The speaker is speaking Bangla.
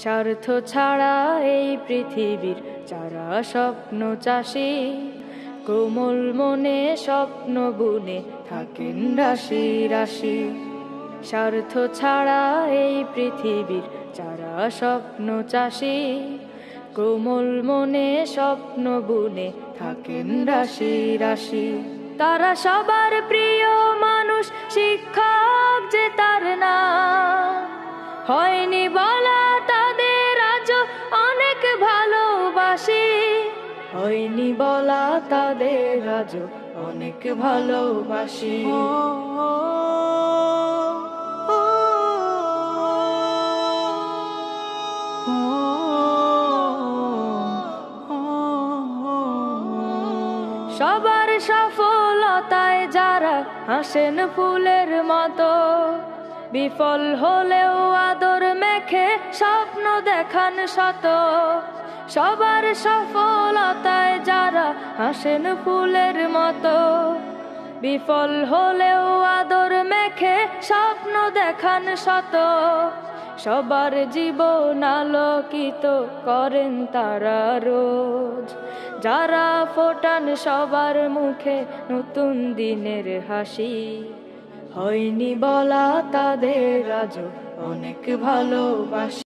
স্বার্থ ছাড়া এই পৃথিবীর যারা স্বপ্ন চাষী, কোমল মনে স্বপ্ন বুনে থাকেন রাশি রাশি। স্বার্থ ছাড়া এই পৃথিবীর যারা স্বপ্ন চাষী, কোমল মনে স্বপ্ন বুনে থাকেন রাশি রাশি। তারা সবার প্রিয় মানুষ, শিক্ষক যে তার নাম, হয়নি বলা তাদের আজও অনেক ভালোবাসি, হয়নি বলা তাদের আজও অনেক ভালোবাসি। সবার সফলতায় যারা হাসেন ফুলের মতো, বিফল হলেও আদর মেখে স্বপ্ন দেখান শত। সবার সফলতায় যারা হাসেন ফুলের মতো, বিফল হলেও আদর মেখে স্বপ্ন দেখান শত। সবার জীবন আলোকিত করেন তারা রোজ, যারা ফোটান সবার মুখে নতুন দিনের হাসি, হয়নি বলা তাদের আজও অনেক ভালোবাসি।